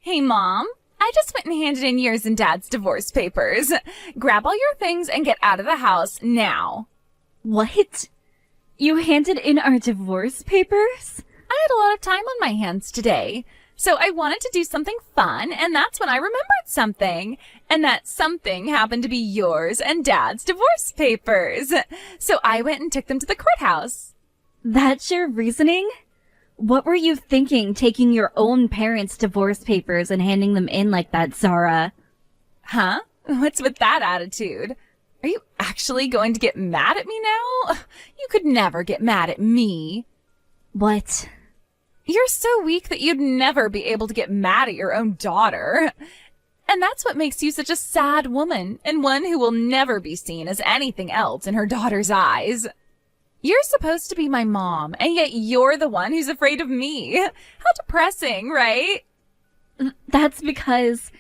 Hey, Mom. I just went and handed in yours and Dad's divorce papers. Grab all your things and get out of the house now. What? You handed in our divorce papers? I had a lot of time on my hands today, so I wanted to do something fun, and that's when I remembered something. And that something happened to be yours and Dad's divorce papers. So I went and took them to the courthouse. That's your reasoning? What were you thinking, taking your own parents' divorce papers and handing them in like that, Zara? Huh? What's with that attitude? Are you actually going to get mad at me now? You could never get mad at me. What? You're so weak that you'd never be able to get mad at your own daughter. And that's what makes you such a sad woman, and one who will never be seen as anything else in her daughter's eyes. You're supposed to be my mom, and yet you're the one who's afraid of me. How depressing, right? That's because...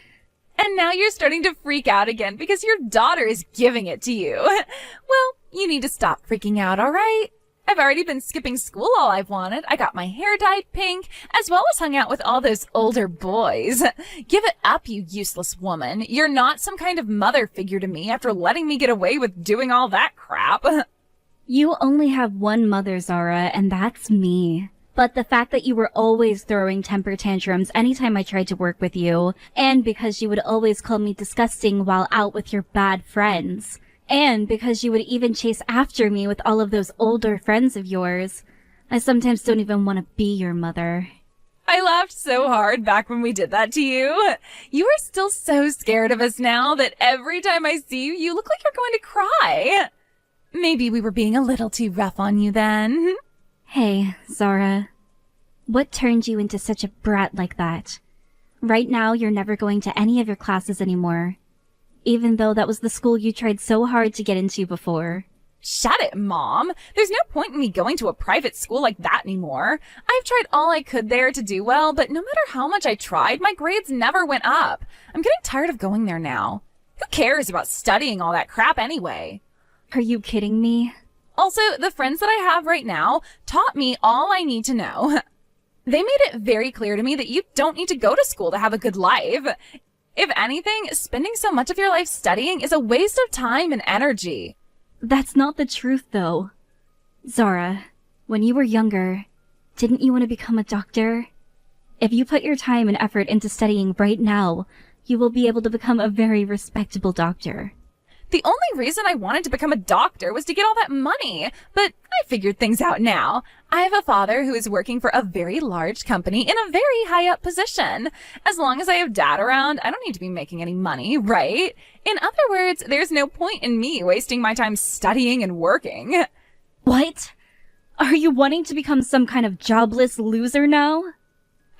And now you're starting to freak out again because your daughter is giving it to you. Well, you need to stop freaking out, all right? I've already been skipping school all I've wanted. I got my hair dyed pink, as well as hung out with all those older boys. Give it up, you useless woman. You're not some kind of mother figure to me after letting me get away with doing all that crap. You only have one mother, Zara, and that's me. But the fact that you were always throwing temper tantrums anytime I tried to work with you, and because you would always call me disgusting while out with your bad friends, and because you would even chase after me with all of those older friends of yours, I sometimes don't even want to be your mother. I laughed so hard back when we did that to you. You are still so scared of us now that every time I see you, you look like you're going to cry. Maybe we were being a little too rough on you then. Hey, Zara. What turned you into such a brat like that? Right now, you're never going to any of your classes anymore. Even though that was the school you tried so hard to get into before. Shut it, Mom. There's no point in me going to a private school like that anymore. I've tried all I could there to do well, but no matter how much I tried, my grades never went up. I'm getting tired of going there now. Who cares about studying all that crap anyway? Are you kidding me? Also, the friends that I have right now taught me all I need to know. They made it very clear to me that you don't need to go to school to have a good life. If anything, spending so much of your life studying is a waste of time and energy. That's not the truth, though. Zara, when you were younger, didn't you want to become a doctor? If you put your time and effort into studying right now, you will be able to become a very respectable doctor. The only reason I wanted to become a doctor was to get all that money, but I figured things out now. I have a father who is working for a very large company in a very high up position. As long as I have Dad around, I don't need to be making any money, right? In other words, there's no point in me wasting my time studying and working. What? Are you wanting to become some kind of jobless loser now?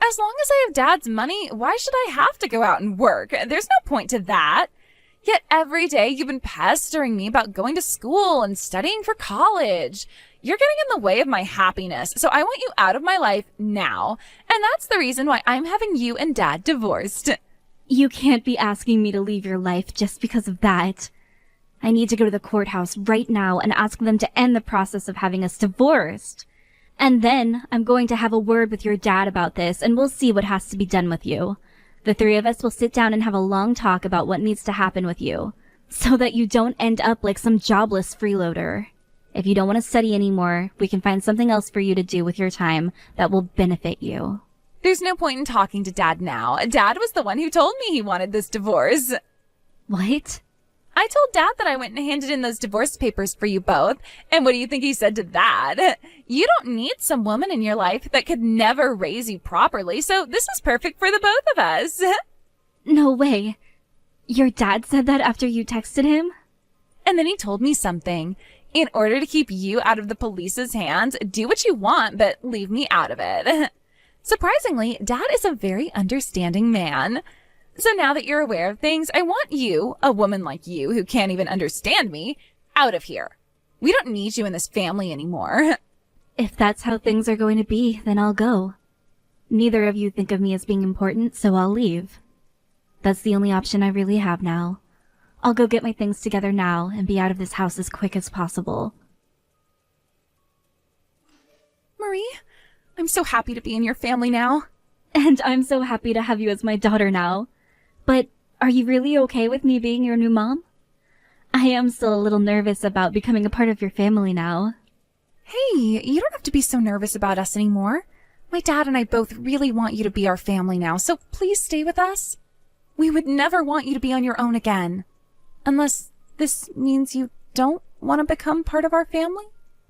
As long as I have Dad's money, why should I have to go out and work? There's no point to that. Yet every day you've been pestering me about going to school and studying for college. You're getting in the way of my happiness, so I want you out of my life now. And that's the reason why I'm having you and Dad divorced. You can't be asking me to leave your life just because of that. I need to go to the courthouse right now and ask them to end the process of having us divorced. And then I'm going to have a word with your dad about this, and we'll see what has to be done with you. The three of us will sit down and have a long talk about what needs to happen with you, so that you don't end up like some jobless freeloader. If you don't want to study anymore, we can find something else for you to do with your time that will benefit you. There's no point in talking to Dad now. Dad was the one who told me he wanted this divorce. What? I told Dad that I went and handed in those divorce papers for you both. And what do you think he said to that? You don't need some woman in your life that could never raise you properly, so this was perfect for the both of us. No way. Your dad said that after you texted him? And then he told me something. In order to keep you out of the police's hands, do what you want, but leave me out of it. Surprisingly, Dad is a very understanding man. So now that you're aware of things, I want you, a woman like you who can't even understand me, out of here. We don't need you in this family anymore. If that's how things are going to be, then I'll go. Neither of you think of me as being important, so I'll leave. That's the only option I really have now. I'll go get my things together now and be out of this house as quick as possible. Marie, I'm so happy to be in your family now. And I'm so happy to have you as my daughter now. But are you really okay with me being your new mom? I am still a little nervous about becoming a part of your family now. Hey, you don't have to be so nervous about us anymore. My dad and I both really want you to be our family now, so please stay with us. We would never want you to be on your own again. Unless this means you don't want to become part of our family?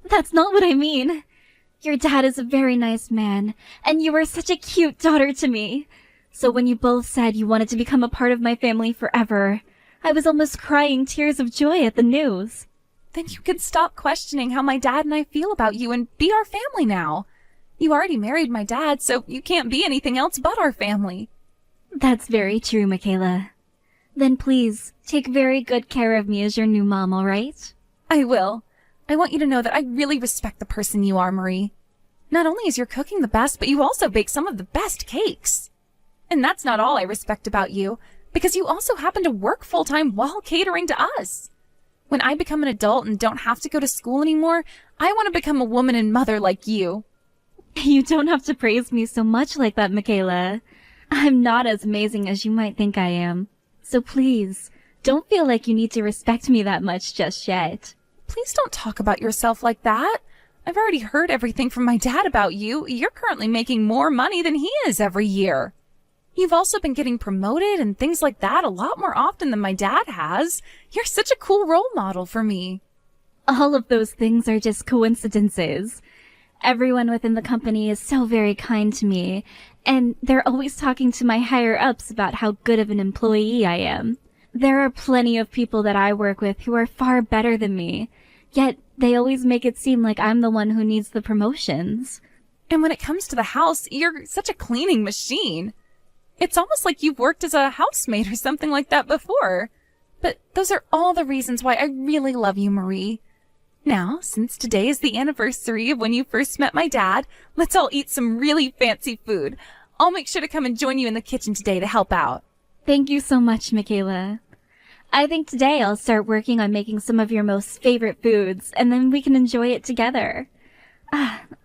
That's not what I mean. Your dad is a very nice man, and you were such a cute daughter to me. So when you both said you wanted to become a part of my family forever, I was almost crying tears of joy at the news. Then you could stop questioning how my dad and I feel about you and be our family now. You already married my dad, so you can't be anything else but our family. That's very true, Michaela. Then please, take very good care of me as your new mom, all right? I will. I want you to know that I really respect the person you are, Marie. Not only is your cooking the best, but you also bake some of the best cakes. And that's not all I respect about you, because you also happen to work full-time while catering to us. When I become an adult and don't have to go to school anymore, I want to become a woman and mother like you. You don't have to praise me so much like that, Michaela. I'm not as amazing as you might think I am. So please, don't feel like you need to respect me that much just yet. Please don't talk about yourself like that. I've already heard everything from my dad about you. You're currently making more money than he is every year. You've also been getting promoted and things like that a lot more often than my dad has. You're such a cool role model for me. All of those things are just coincidences. Everyone within the company is so very kind to me, and they're always talking to my higher-ups about how good of an employee I am. There are plenty of people that I work with who are far better than me, yet they always make it seem like I'm the one who needs the promotions. And when it comes to the house, you're such a cleaning machine. It's almost like you've worked as a housemaid or something like that before. But those are all the reasons why I really love you, Marie. Now, since today is the anniversary of when you first met my dad, let's all eat some really fancy food. I'll make sure to come and join you in the kitchen today to help out. Thank you so much, Michaela. I think today I'll start working on making some of your most favorite foods, and then we can enjoy it together.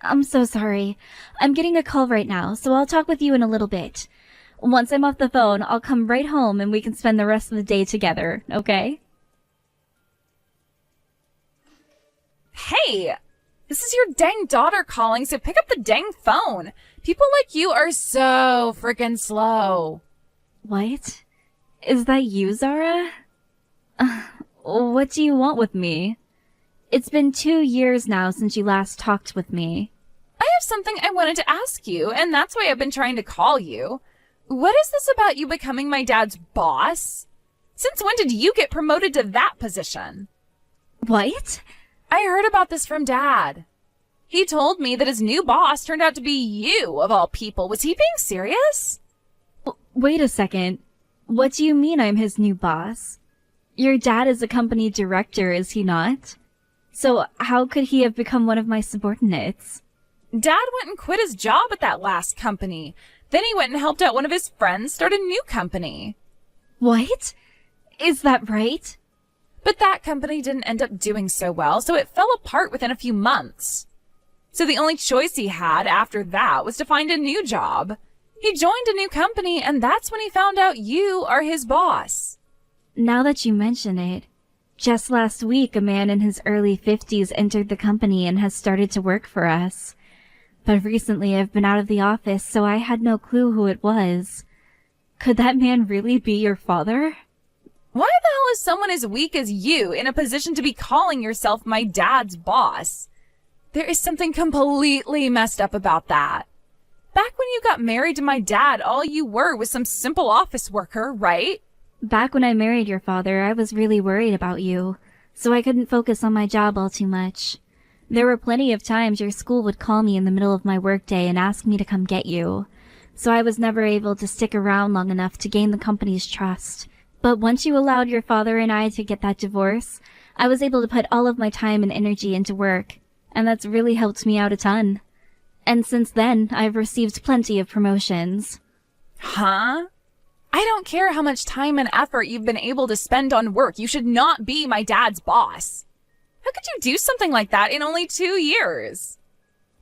I'm so sorry. I'm getting a call right now, so I'll talk with you in a little bit. Once I'm off the phone, I'll come right home and we can spend the rest of the day together, okay? Hey! This is your dang daughter calling, so pick up the dang phone. People like you are so freaking slow. What? Is that you, Zara? What do you want with me? It's been 2 years now since you last talked with me. I have something I wanted to ask you, and that's why I've been trying to call you. What is this about you becoming my dad's boss? Since when did you get promoted to that position? What? I heard about this from Dad. He told me that his new boss turned out to be you, of all people. Was he being serious? Wait a second. What do you mean I'm his new boss? Your dad is a company director, is he not? So how could he have become one of my subordinates? Dad went and quit his job at that last company. Then he went and helped out one of his friends start a new company. What? Is that right? But that company didn't end up doing so well, so it fell apart within a few months. So the only choice he had after that was to find a new job. He joined a new company, and that's when he found out you are his boss. Now that you mention it, just last week a man in his early 50s entered the company and has started to work for us. But recently I've been out of the office, so I had no clue who it was. Could that man really be your father? Why the hell is someone as weak as you in a position to be calling yourself my dad's boss? There is something completely messed up about that. Back when you got married to my dad, all you were was some simple office worker, right? Back when I married your father, I was really worried about you, so I couldn't focus on my job all too much. There were plenty of times your school would call me in the middle of my workday and ask me to come get you, so I was never able to stick around long enough to gain the company's trust. But once you allowed your father and I to get that divorce, I was able to put all of my time and energy into work, and that's really helped me out a ton. And since then, I've received plenty of promotions. Huh? I don't care how much time and effort you've been able to spend on work. You should not be my dad's boss. How could you do something like that in only 2 years?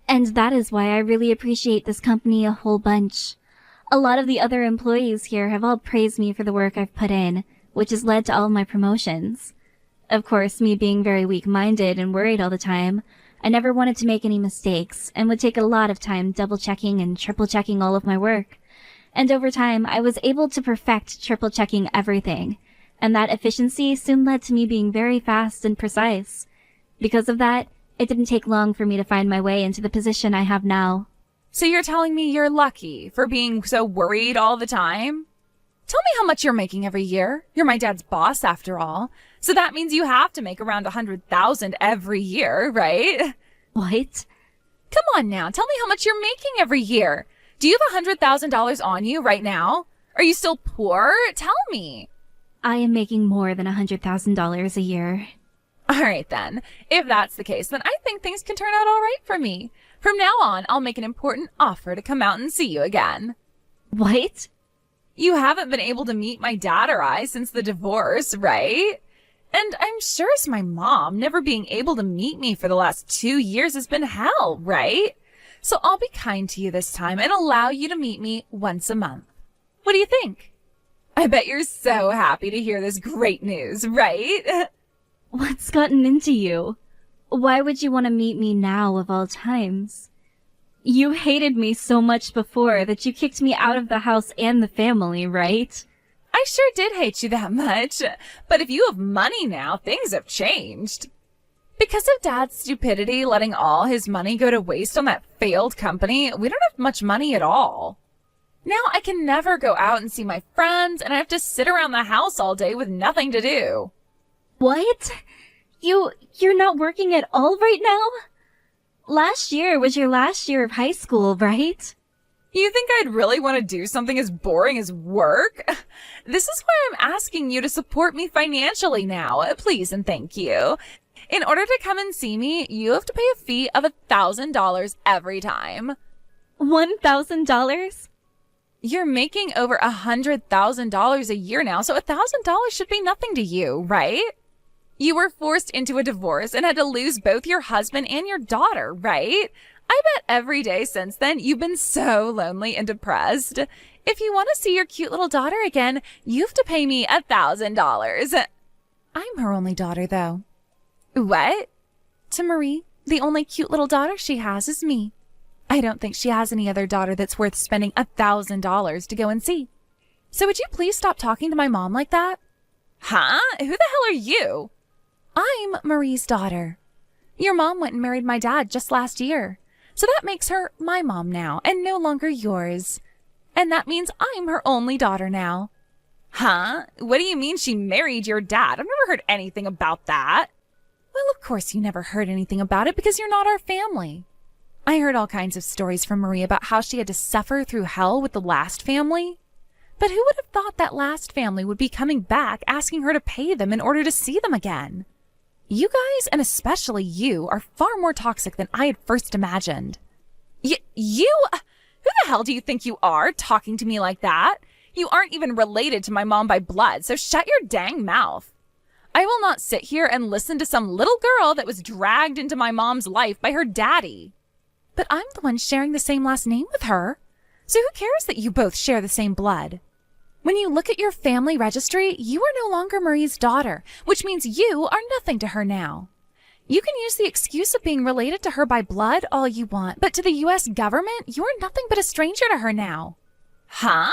And that is why I really appreciate this company a whole bunch. A lot of the other employees here have all praised me for the work I've put in, which has led to all of my promotions. Of course, me being very weak-minded and worried all the time, I never wanted to make any mistakes and would take a lot of time double-checking and triple-checking all of my work. And over time, I was able to perfect triple-checking everything, and that efficiency soon led to me being very fast and precise. Because of that, it didn't take long for me to find my way into the position I have now. So you're telling me you're lucky for being so worried all the time? Tell me how much you're making every year. You're my dad's boss after all. So that means you have to make around $100,000 every year, right? What? Come on now, tell me how much you're making every year. Do you have $100,000 on you right now? Are you still poor? Tell me. I am making more than $100,000 a year. All right then. If that's the case, then I think things can turn out all right for me. From now on, I'll make an important offer to come out and see you again. What? You haven't been able to meet my dad or I since the divorce, right? And I'm sure as my mom, never being able to meet me for the last 2 years has been hell, right? So I'll be kind to you this time and allow you to meet me once a month. What do you think? I bet you're so happy to hear this great news, right? What's gotten into you? Why would you want to meet me now of all times? You hated me so much before that you kicked me out of the house and the family, right? I sure did hate you that much. But if you have money now, things have changed. Because of Dad's stupidity letting all his money go to waste on that failed company, we don't have much money at all. Now I can never go out and see my friends, and I have to sit around the house all day with nothing to do. What? You're not working at all right now? Last year was your last year of high school, right? You think I'd really want to do something as boring as work? This is why I'm asking you to support me financially now, please and thank you. In order to come and see me, you have to pay a fee of $1,000 every time. $1,000? You're making over $100,000 a year now, so $1,000 should be nothing to you, right? You were forced into a divorce and had to lose both your husband and your daughter, right? I bet every day since then you've been so lonely and depressed. If you want to see your cute little daughter again, you have to pay me $1,000. I'm her only daughter, though. What? To Marie, the only cute little daughter she has is me. I don't think she has any other daughter that's worth spending $1,000 to go and see. So would you please stop talking to my mom like that? Huh? Who the hell are you? I'm Marie's daughter. Your mom went and married my dad just last year. So that makes her my mom now and no longer yours. And that means I'm her only daughter now. Huh? What do you mean she married your dad? I've never heard anything about that. Well, of course you never heard anything about it because you're not our family. I heard all kinds of stories from Marie about how she had to suffer through hell with the last family. But who would have thought that last family would be coming back asking her to pay them in order to see them again? You guys, and especially you, are far more toxic than I had first imagined. You? Who the hell do you think you are, talking to me like that? You aren't even related to my mom by blood, so shut your dang mouth. I will not sit here and listen to some little girl that was dragged into my mom's life by her daddy. But I'm the one sharing the same last name with her. So who cares that you both share the same blood? When you look at your family registry, you are no longer Marie's daughter, which means you are nothing to her now. You can use the excuse of being related to her by blood all you want, but to the U.S. government, you are nothing but a stranger to her now. Huh?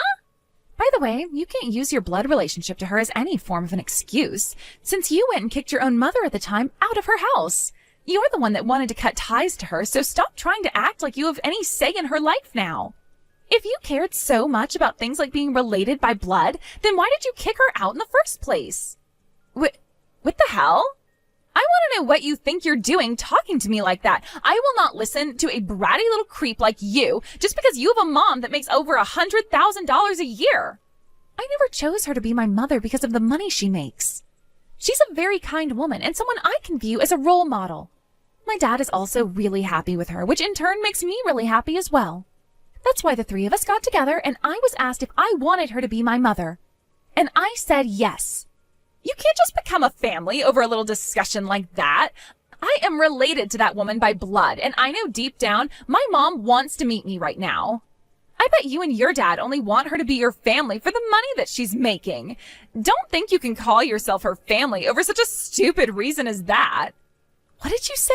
By the way, you can't use your blood relationship to her as any form of an excuse, since you went and kicked your own mother at the time out of her house. You're the one that wanted to cut ties to her, so stop trying to act like you have any say in her life now. If you cared so much about things like being related by blood, then why did you kick her out in the first place? What the hell? I want to know what you think you're doing talking to me like that. I will not listen to a bratty little creep like you just because you have a mom that makes over $100,000 a year. I never chose her to be my mother because of the money she makes. She's a very kind woman and someone I can view as a role model. My dad is also really happy with her, which in turn makes me really happy as well. That's why the three of us got together and I was asked if I wanted her to be my mother. And I said yes. You can't just become a family over a little discussion like that. I am related to that woman by blood, and I know deep down my mom wants to meet me right now. I bet you and your dad only want her to be your family for the money that she's making. Don't think you can call yourself her family over such a stupid reason as that. What did you say?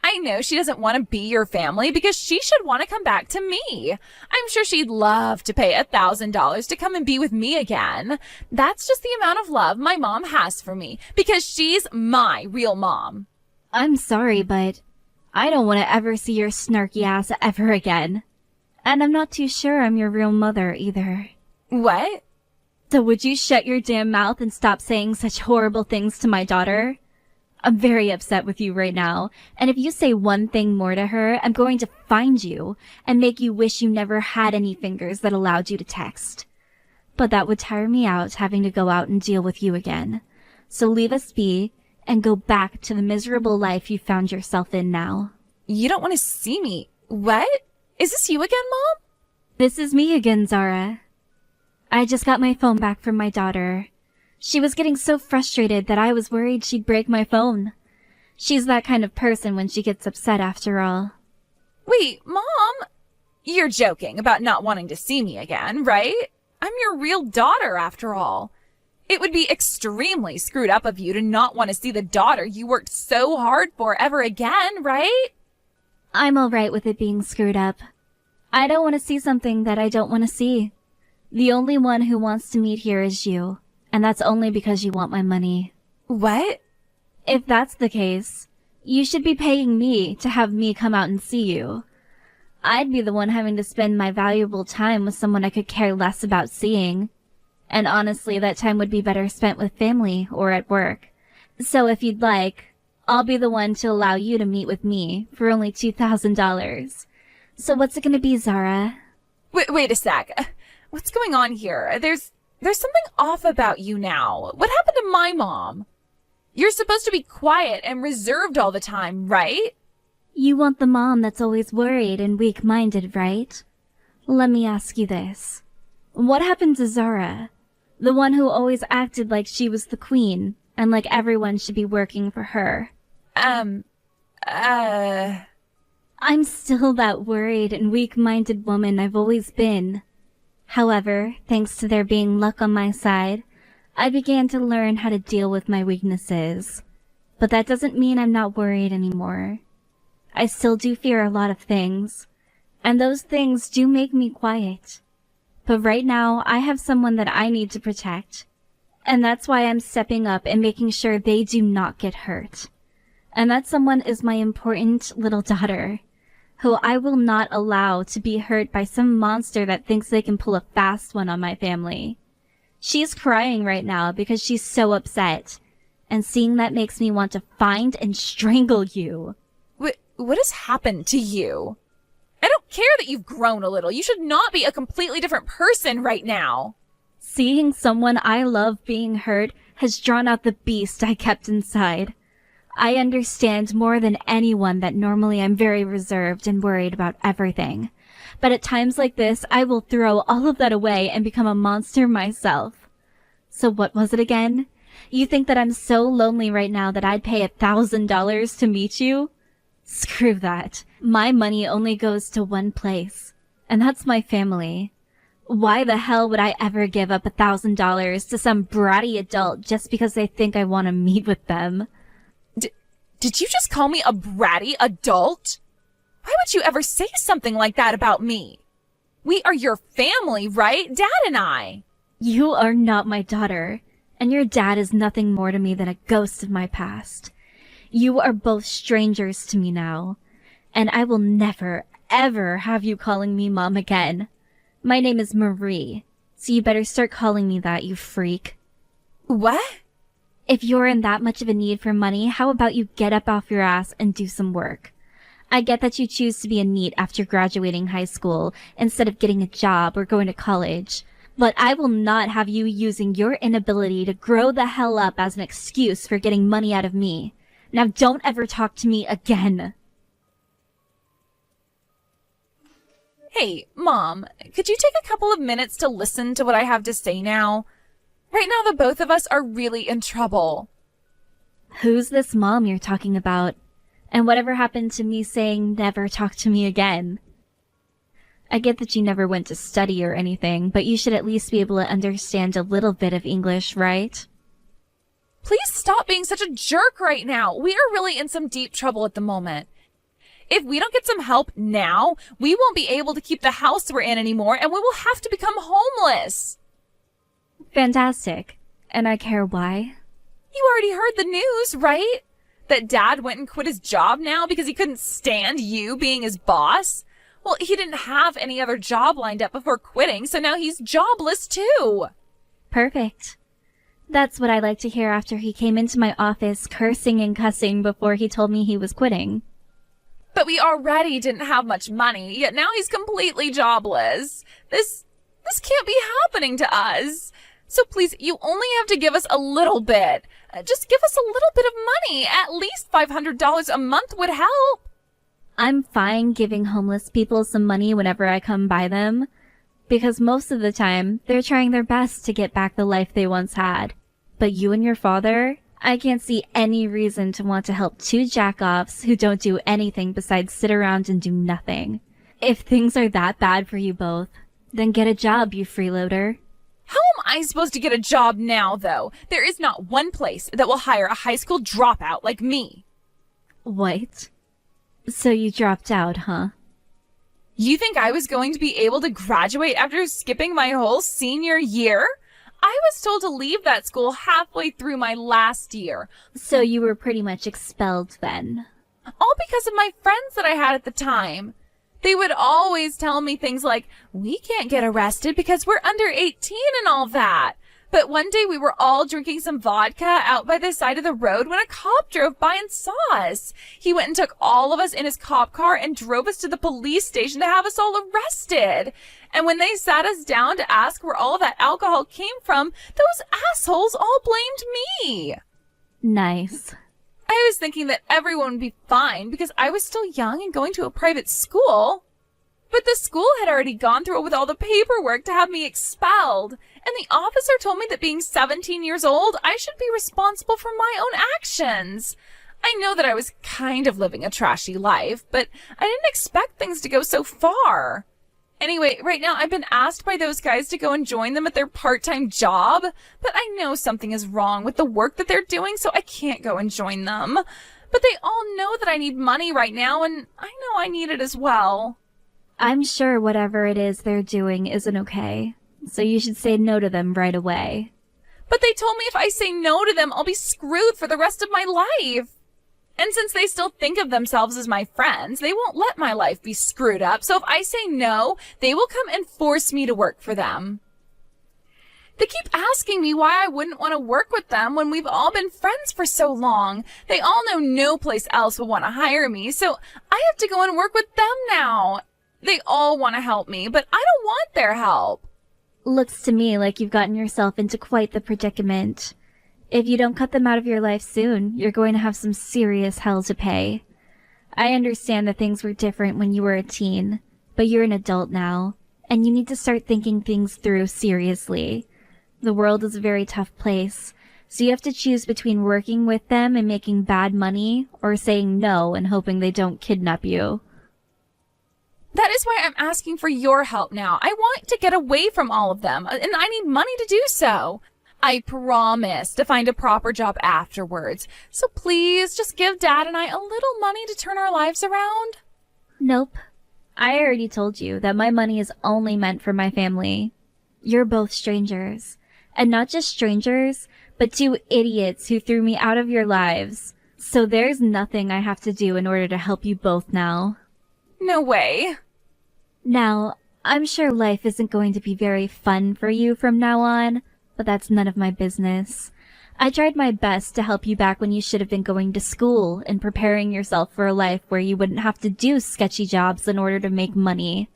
I know she doesn't want to be your family because she should want to come back to me. I'm sure she'd love to pay $1,000 to come and be with me again. That's just the amount of love my mom has for me because she's my real mom. I'm sorry, but I don't want to ever see your snarky ass ever again. And I'm not too sure I'm your real mother either. What? So would you shut your damn mouth and stop saying such horrible things to my daughter? I'm very upset with you right now, and if you say one thing more to her, I'm going to find you and make you wish you never had any fingers that allowed you to text. But that would tire me out having to go out and deal with you again. So leave us be and go back to the miserable life you found yourself in now. You don't want to see me. What? Is this you again, Mom? This is me again, Zara. I just got my phone back from my daughter. She was getting so frustrated that I was worried she'd break my phone. She's that kind of person when she gets upset after all. Wait, Mom? You're joking about not wanting to see me again, right? I'm your real daughter after all. It would be extremely screwed up of you to not want to see the daughter you worked so hard for ever again, right? I'm alright with it being screwed up. I don't want to see something that I don't want to see. The only one who wants to meet here is you, and that's only because you want my money. What? If that's the case, you should be paying me to have me come out and see you. I'd be the one having to spend my valuable time with someone I could care less about seeing. And honestly, that time would be better spent with family or at work. So if you'd like, I'll be the one to allow you to meet with me for only $2,000. So what's it gonna be, Zara? Wait a sec. What's going on here? There's something off about you now. What happened to my mom? You're supposed to be quiet and reserved all the time, right? You want the mom that's always worried and weak-minded, right? Let me ask you this. What happened to Zara? The one who always acted like she was the queen and like everyone should be working for her. I'm still that worried and weak-minded woman I've always been. However, thanks to there being luck on my side, I began to learn how to deal with my weaknesses. But that doesn't mean I'm not worried anymore. I still do fear a lot of things, and those things do make me quiet. But right now, I have someone that I need to protect, and that's why I'm stepping up and making sure they do not get hurt. And that someone is my important little daughter, who I will not allow to be hurt by some monster that thinks they can pull a fast one on my family. She's crying right now because she's so upset, and seeing that makes me want to find and strangle you. What has happened to you? I don't care that you've grown a little. You should not be a completely different person right now. Seeing someone I love being hurt has drawn out the beast I kept inside. I understand more than anyone that normally I'm very reserved and worried about everything. But at times like this, I will throw all of that away and become a monster myself. So what was it again? You think that I'm so lonely right now that I'd pay $1,000 to meet you? Screw that. My money only goes to one place, and that's my family. Why the hell would I ever give up $1,000 to some bratty adult just because they think I want to meet with them? Did you just call me a bratty adult? Why would you ever say something like that about me? We are your family, right? Dad and I. You are not my daughter, and your dad is nothing more to me than a ghost of my past. You are both strangers to me now, and I will never, ever have you calling me Mom again. My name is Marie, so you better start calling me that, you freak. What? If you're in that much of a need for money, how about you get up off your ass and do some work? I get that you choose to be a NEET after graduating high school instead of getting a job or going to college, but I will not have you using your inability to grow the hell up as an excuse for getting money out of me. Now don't ever talk to me again. Hey, Mom, could you take a couple of minutes to listen to what I have to say now? Right now, the both of us are really in trouble. Who's this mom you're talking about? And whatever happened to me saying never talk to me again? I get that you never went to study or anything, but you should at least be able to understand a little bit of English, right? Please stop being such a jerk right now. We are really in some deep trouble at the moment. If we don't get some help now, we won't be able to keep the house we're in anymore, and we will have to become homeless. Fantastic. And I care why? You already heard the news, right? That Dad went and quit his job now because he couldn't stand you being his boss? Well, he didn't have any other job lined up before quitting, so now he's jobless too. Perfect. That's what I like to hear after he came into my office cursing and cussing before he told me he was quitting. But we already didn't have much money, yet now he's completely jobless. This can't be happening to us. So please, you only have to give us a little bit. Just give us a little bit of money. At least $500 a month would help. I'm fine giving homeless people some money whenever I come by them, because most of the time, they're trying their best to get back the life they once had. But you and your father, I can't see any reason to want to help two jack-offs who don't do anything besides sit around and do nothing. If things are that bad for you both, then get a job, you freeloader. How am I supposed to get a job now, though? There is not one place that will hire a high school dropout like me. What? So you dropped out, huh? You think I was going to be able to graduate after skipping my whole senior year? I was told to leave that school halfway through my last year. So you were pretty much expelled then? All because of my friends that I had at the time. They would always tell me things like, we can't get arrested because we're under 18 and all that. But one day we were all drinking some vodka out by the side of the road when a cop drove by and saw us. He went and took all of us in his cop car and drove us to the police station to have us all arrested. And when they sat us down to ask where all of that alcohol came from, those assholes all blamed me. Nice. I was thinking that everyone would be fine because I was still young and going to a private school. But the school had already gone through with all the paperwork to have me expelled. And the officer told me that being 17 years old, I should be responsible for my own actions. I know that I was kind of living a trashy life, but I didn't expect things to go so far. Anyway, right now I've been asked by those guys to go and join them at their part-time job, but I know something is wrong with the work that they're doing, so I can't go and join them. But they all know that I need money right now, and I know I need it as well. I'm sure whatever it is they're doing isn't okay, so you should say no to them right away. But they told me if I say no to them, I'll be screwed for the rest of my life. And since they still think of themselves as my friends, they won't let my life be screwed up. So if I say no, they will come and force me to work for them. They keep asking me why I wouldn't want to work with them when we've all been friends for so long. They all know no place else will want to hire me, so I have to go and work with them now. They all want to help me, but I don't want their help. Looks to me like you've gotten yourself into quite the predicament. If you don't cut them out of your life soon, you're going to have some serious hell to pay. I understand that things were different when you were a teen, but you're an adult now, and you need to start thinking things through seriously. The world is a very tough place, so you have to choose between working with them and making bad money, or saying no and hoping they don't kidnap you. That is why I'm asking for your help now. I want to get away from all of them, and I need money to do so. I promise to find a proper job afterwards. So please, just give Dad and I a little money to turn our lives around. Nope. I already told you that my money is only meant for my family. You're both strangers. And not just strangers, but two idiots who threw me out of your lives. So there's nothing I have to do in order to help you both now. No way. Now, I'm sure life isn't going to be very fun for you from now on, but that's none of my business. I tried my best to help you back when you should have been going to school and preparing yourself for a life where you wouldn't have to do sketchy jobs in order to make money.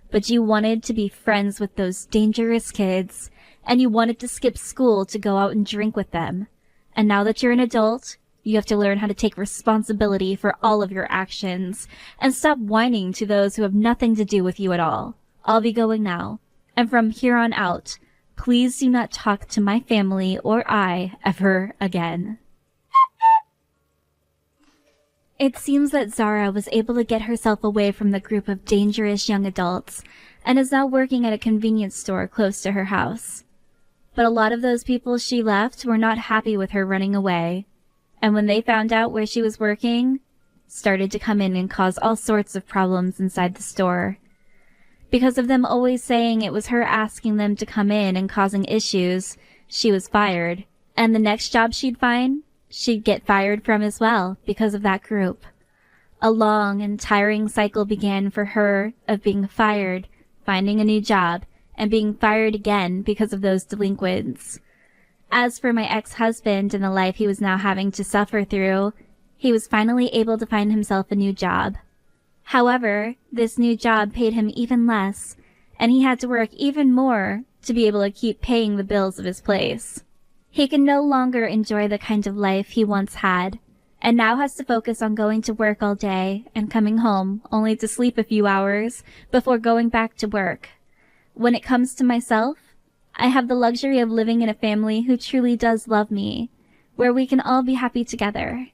But you wanted to be friends with those dangerous kids, and you wanted to skip school to go out and drink with them. And now that you're an adult, you have to learn how to take responsibility for all of your actions and stop whining to those who have nothing to do with you at all. I'll be going now, and from here on out, please do not talk to my family or I ever again. It seems that Zara was able to get herself away from the group of dangerous young adults and is now working at a convenience store close to her house. But a lot of those people she left were not happy with her running away, and when they found out where she was working, started to come in and cause all sorts of problems inside the store. Because of them always saying it was her asking them to come in and causing issues, she was fired, and the next job she'd find, she'd get fired from as well because of that group. A long and tiring cycle began for her of being fired, finding a new job, and being fired again because of those delinquents. As for my ex-husband and the life he was now having to suffer through, he was finally able to find himself a new job. However, this new job paid him even less, and he had to work even more to be able to keep paying the bills of his place. He can no longer enjoy the kind of life he once had, and now has to focus on going to work all day and coming home only to sleep a few hours before going back to work. When it comes to myself, I have the luxury of living in a family who truly does love me, where we can all be happy together.